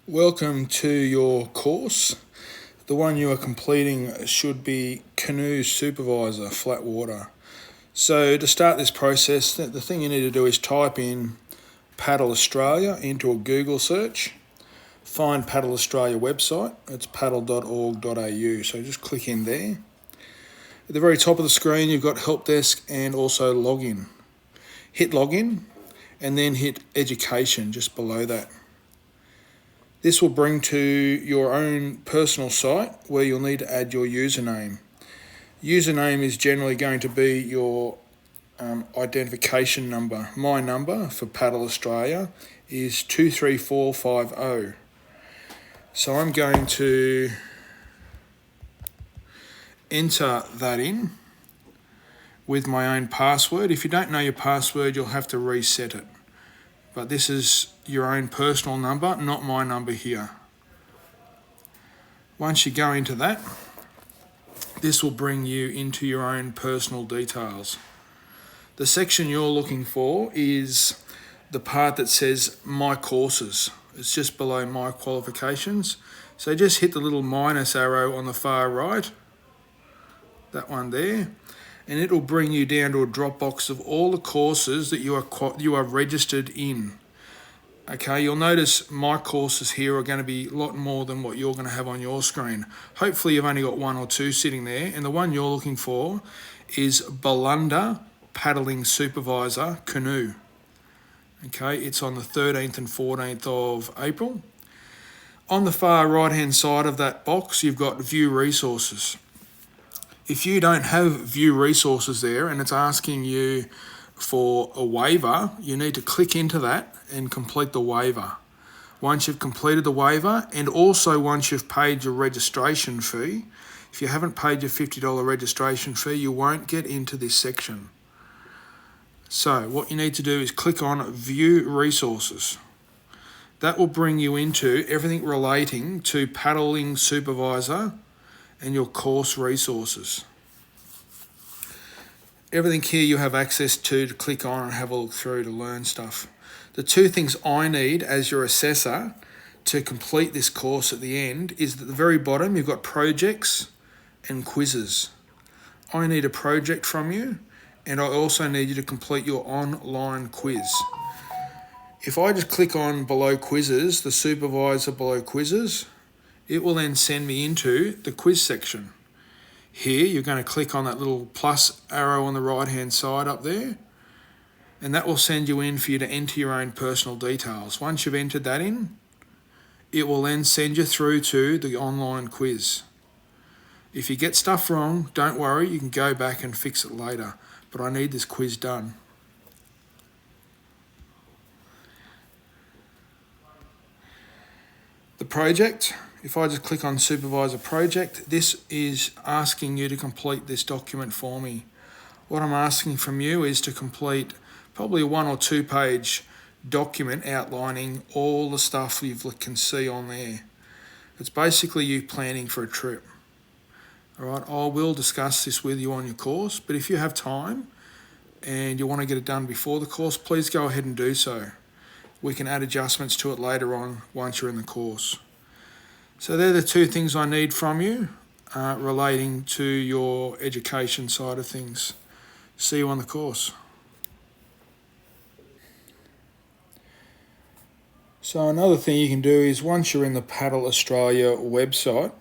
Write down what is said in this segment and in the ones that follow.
Welcome to your course. The one you are completing should be Canoe Supervisor Flatwater. So to start this process, the thing you need to do is type in Paddle Australia into a Google search. Find Paddle Australia website. It's paddle.org.au. So just click in there. At the very top of the screen, you've got Help Desk and also Login. Hit Login and then hit Education just below that. This will bring to your own personal site where you'll need to add your username. Username is generally going to be your identification number. My number for Paddle Australia is 23450. So I'm going to enter that in with my own password. If you don't know your password, you'll have to reset it. But this is your own personal number, not my number here. Once you go into that, this will bring you into your own personal details. The section you're looking for is the part that says My Courses. It's just below My Qualifications. So just hit the little minus arrow on the far right, that one there, and it will bring you down to a drop box of all the courses that you are registered in. Okay, you'll notice my courses here are going to be a lot more than what you're going to have on your screen. Hopefully you've only got one or two sitting there, and the one you're looking for is Balunda Paddling Supervisor Canoe. Okay, it's on the 13th and 14th of April. On the far right hand side of that box, you've got View Resources. If you don't have View Resources there and it's asking you for a waiver, you need to click into that and complete the waiver. Once you've completed the waiver, and also once you've paid your registration fee, if you haven't paid your $50 registration fee, you won't get into this section. So what you need to do is click on View Resources. That will bring you into everything relating to Paddling Supervisor and your course resources. Everything here you have access to click on and have a look through to learn stuff. The two things I need as your assessor to complete this course at the end is at the very bottom you've got projects and quizzes. I need a project from you, and I also need you to complete your online quiz. If I just click on below quizzes, the supervisor below quizzes, it will then send me into the quiz section. Here, you're going to click on that little plus arrow on the right-hand side up there, and that will send you in for you to enter your own personal details. Once you've entered that in, it will then send you through to the online quiz. If you get stuff wrong, don't worry, you can go back and fix it later, but I need this quiz done. The project, if I just click on Supervisor Project, this is asking you to complete this document for me. What I'm asking from you is to complete probably a 1 or 2 page document outlining all the stuff you can see on there. It's basically you planning for a trip. All right, I will discuss this with you on your course, but if you have time and you want to get it done before the course, please go ahead and do so. We can add adjustments to it later on once you're in the course. So they're the two things I need from you relating to your education side of things. See you on the course. So another thing you can do is once you're in the Paddle Australia website,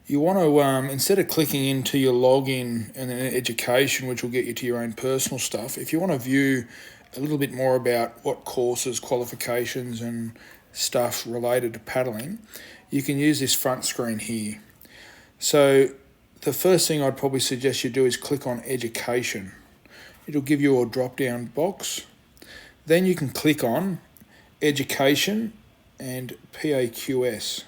you want to, instead of clicking into your login and then education, which will get you to your own personal stuff, if you want to view a little bit more about what courses, qualifications and stuff related to paddling, you can use this front screen here. So the first thing I'd probably suggest you do is click on Education. It'll give you a drop-down box. Then you can click on Education and PAQS.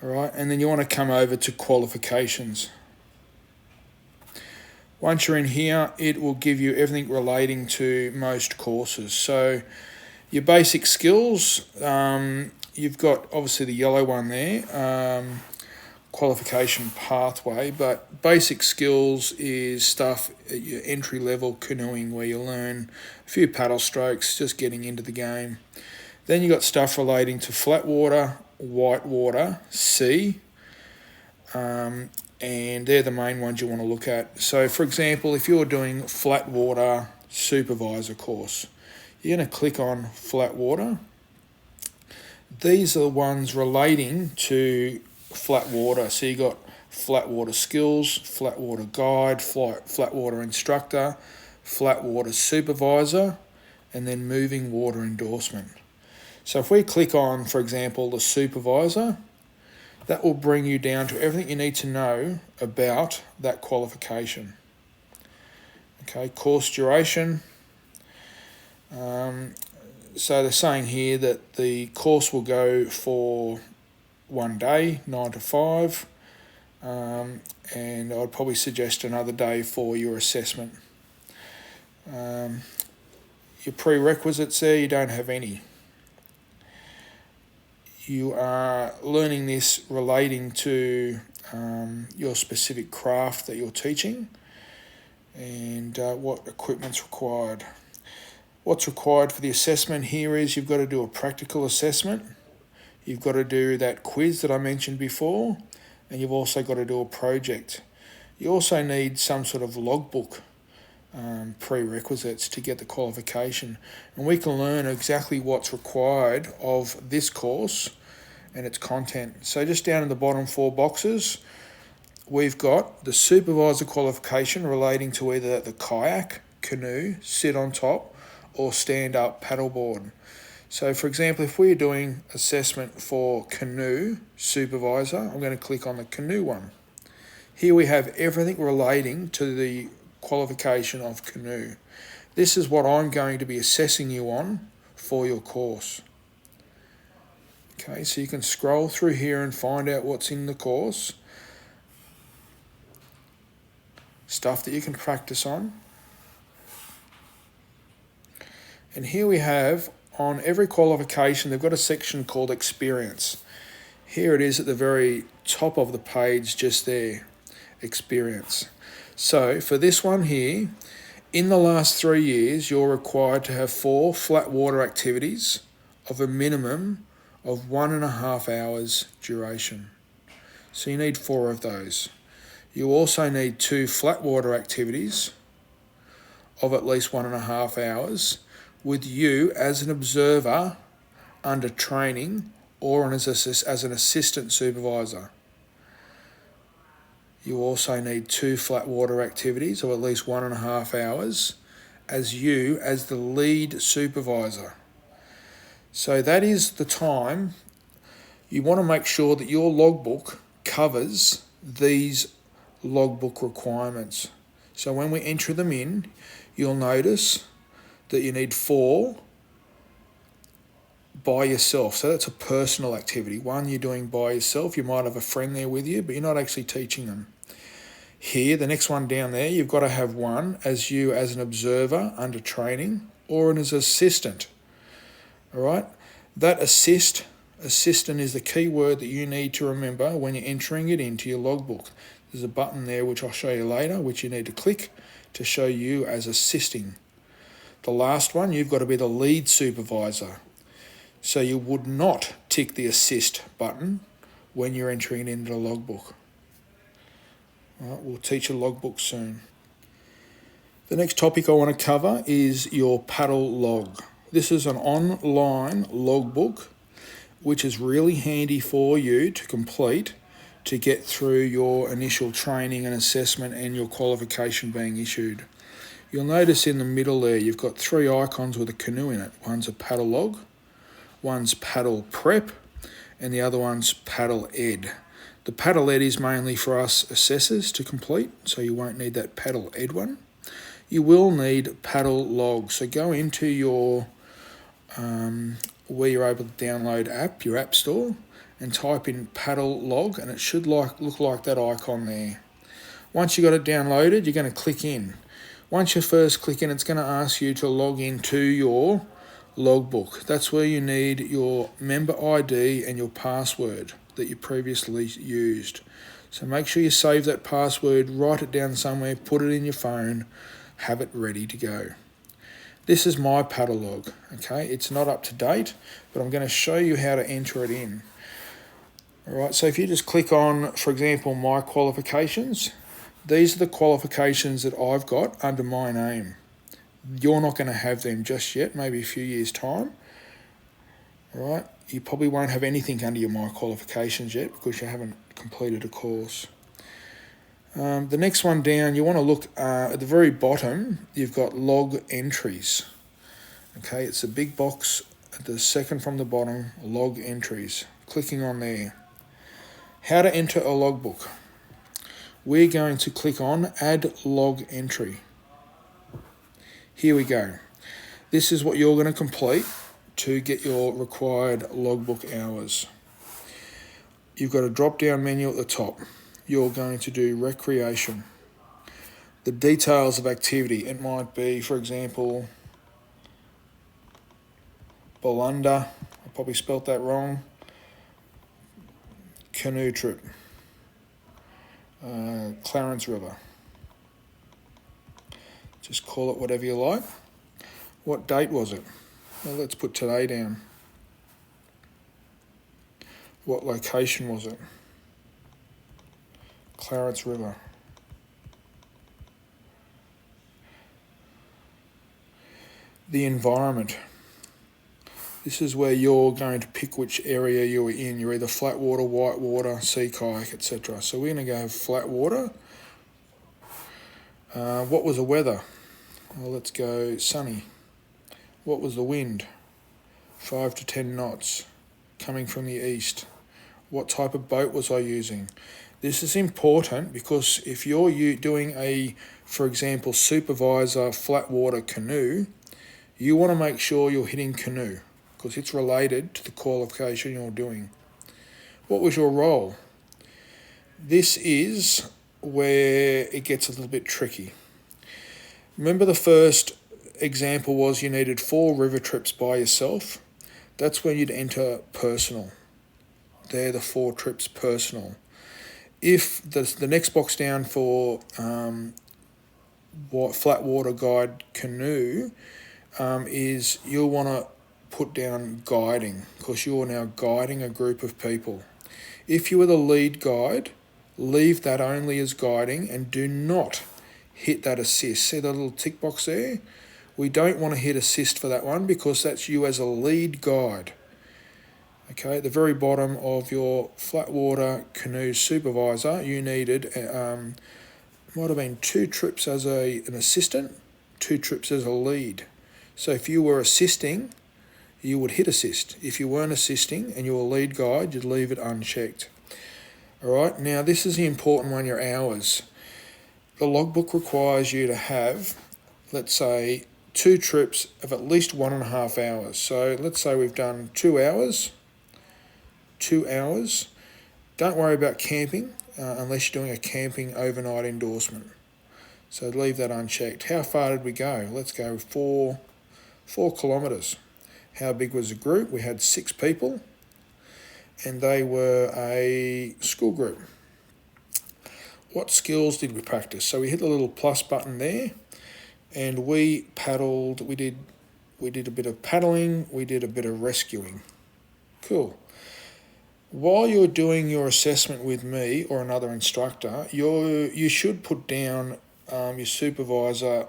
All right, and then you want to come over to Qualifications. Once you're in here, it will give you everything relating to most courses. So your basic skills, you've got obviously the yellow one there, qualification pathway, but basic skills is stuff at your entry level canoeing where you learn a few paddle strokes, just getting into the game. Then you've got stuff relating to flat water, white water, sea, and they're the main ones you want to look at. So for example, if you're doing flat water supervisor course, you're going to click on flat water. These are the ones relating to flat water. So you've got flat water skills, flat water guide, flat water instructor, flat water supervisor, and then moving water endorsement. So if we click on, for example, the supervisor, that will bring you down to everything you need to know about that qualification. Okay, course duration. So they're saying here that the course will go for 1 day, 9 to 5, and I'd probably suggest another day for your assessment. Your prerequisites there, you don't have any. You are learning this relating to your specific craft that you're teaching and what equipment's required. What's required for the assessment here is you've got to do a practical assessment, you've got to do that quiz that I mentioned before, and you've also got to do a project. You also need some sort of logbook prerequisites to get the qualification, and we can learn exactly what's required of this course and its content. So just down in the bottom 4 boxes, we've got the supervisor qualification relating to either the kayak, canoe, sit on top, or stand up paddleboard. So for example, if we're doing assessment for canoe supervisor, I'm going to click on the canoe one. Here we have everything relating to the qualification of canoe. This is what I'm going to be assessing you on for your course. Okay, so you can scroll through here and find out what's in the course. Stuff that you can practice on. And here we have, on every qualification, they've got a section called experience. Here it is at the very top of the page, just there, experience. So for this one here, in the last 3 years, you're required to have 4 flat water activities of a minimum of 1.5 hours duration. So you need 4 of those. You also need 2 flat water activities of at least 1.5 hours, with you as an observer under training or as an assistant supervisor. You also need 2 flat water activities of at least 1.5 hours as you as the lead supervisor. So that is the time. You want to make sure that your logbook covers these logbook requirements. So when we enter them in, you'll notice that you need 4 by yourself. So that's a personal activity. 1 you're doing by yourself. You might have a friend there with you, but you're not actually teaching them. Here, the next one down there, you've got to have 1 as you as an observer under training or as an assistant. All right? That assistant is the key word that you need to remember when you're entering it into your logbook. There's a button there which I'll show you later, which you need to click to show you as assisting. The last one, you've got to be the lead supervisor. So you would not tick the assist button when you're entering it into the logbook. All right, we'll teach a logbook soon. The next topic I want to cover is your paddle log. This is an online logbook which is really handy for you to complete to get through your initial training and assessment and your qualification being issued. You'll notice in the middle there you've got 3 icons with a canoe in it. One's a paddle log, one's paddle prep, and the other one's paddle ed. The paddle ed is mainly for us assessors to complete, so you won't need that paddle ed one. You will need paddle log. So go into your where you're able to download app, your app store, and type in paddle log, and it should look like that icon there. Once you've got it downloaded, you're going to click in. Once you first click in, it's going to ask you to log into your logbook. That's where you need your member ID and your password that you previously used. So make sure you save that password, write it down somewhere, put it in your phone, have it ready to go. This is my paddle log, okay? It's not up to date, but I'm going to show you how to enter it in. All right, so if you just click on, for example, my qualifications, these are the qualifications that I've got under my name. You're not going to have them just yet, maybe a few years' time. All right, you probably won't have anything under your my qualifications yet because you haven't completed a course. The next one down, you want to look at the very bottom, you've got log entries. Okay, it's a big box at the second from the bottom, log entries. Clicking on there. How to enter a logbook. We're going to click on add log entry. Here we go. This is what you're going to complete to get your required logbook hours. You've got a drop down menu at the top. You're going to do recreation. The details of activity. It might be, for example, Bolunda. I probably spelt that wrong. Canoe trip. Clarence River. Just call it whatever you like. What date was it? Well, let's put today down. What location was it? Clarence River. The environment. This is where you're going to pick which area you're in. You're either flat water, white water, sea kayak, etc. So we're going to go flat water. What was the weather? Well, let's go sunny. What was the wind? 5 to 10 knots coming from the east. What type of boat was I using? This is important because if you're doing a, for example, supervisor flat water canoe, you want to make sure you're hitting canoe because it's related to the qualification you're doing. What was your role? This is where it gets a little bit tricky. Remember the first example was you needed 4 river trips by yourself. That's when you'd enter personal. They're the 4 trips personal. If the next box down for flat water guide canoe is you'll want to put down guiding because you're now guiding a group of people. If you were the lead guide, leave that only as guiding and do not hit that assist. See the little tick box there? We don't want to hit assist for that one because that's you as a lead guide. Okay, at the very bottom of your flat water canoe supervisor, you needed, might have been 2 trips as an assistant, 2 trips as a lead. So if you were assisting, you would hit assist. If you weren't assisting and you were a lead guide, you'd leave it unchecked. All right, now this is the important one, your hours. The logbook requires you to have, let's say, 2 trips of at least 1.5 hours. So let's say we've done 2 hours. 2 hours. Don't worry about camping unless you're doing a camping overnight endorsement. So leave that unchecked. How far did we go? Let's go 4 kilometres. How big was the group? We had 6 people and they were a school group. What skills did we practice? So we hit the little plus button there and we paddled. We did a bit of paddling. We did a bit of rescuing. Cool. While you're doing your assessment with me or another instructor, you should put down your supervisor,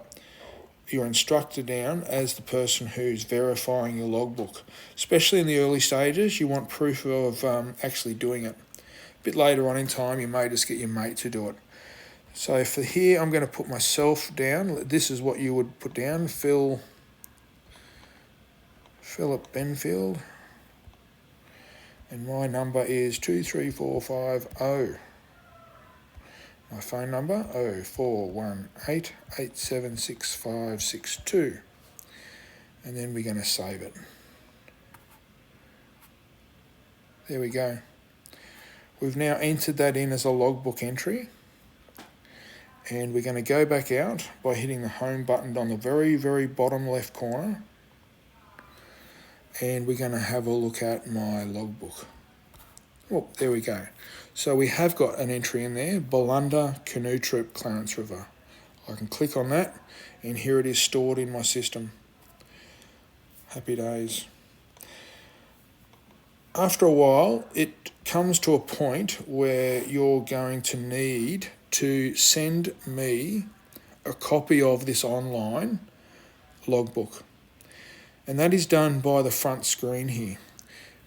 your instructor down as the person who's verifying your logbook. Especially in the early stages, you want proof of actually doing it. A bit later on in time, you may just get your mate to do it. So for here, I'm going to put myself down. This is what you would put down. Philip Benfield. And my number is 23450. My phone number 0418876562. And then we're going to save it. There we go. We've now entered that in as a logbook entry. And we're going to go back out by hitting the home button on the very, very bottom left corner. And we're going to have a look at my logbook. Oh, there we go. So we have got an entry in there, Bolunda Canoe Trip, Clarence River. I can click on that, and here it is stored in my system. Happy days. After a while, it comes to a point where you're going to need to send me a copy of this online logbook. And that is done by the front screen here.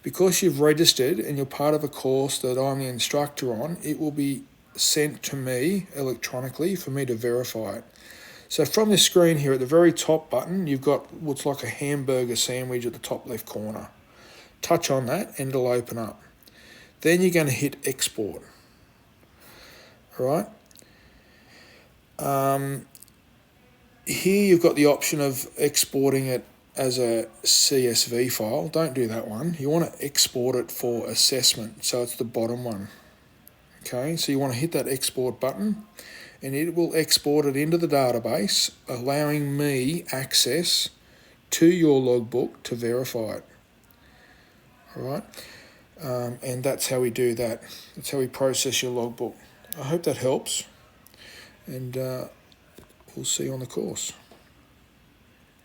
Because you've registered and you're part of a course that I'm the instructor on, it will be sent to me electronically for me to verify it. So from this screen here at the very top button, you've got what's like a hamburger sandwich at the top left corner. Touch on that and it'll open up. Then you're going to hit export. All right. Here you've got the option of exporting it as a CSV file. Don't do that one. You want to export it for assessment, so it's the bottom one. Okay, so you want to hit that export button and it will export it into the database, allowing me access to your logbook to verify it. All right, and that's how we do that. That's how we process your logbook. I hope that helps, and we'll see you on the course.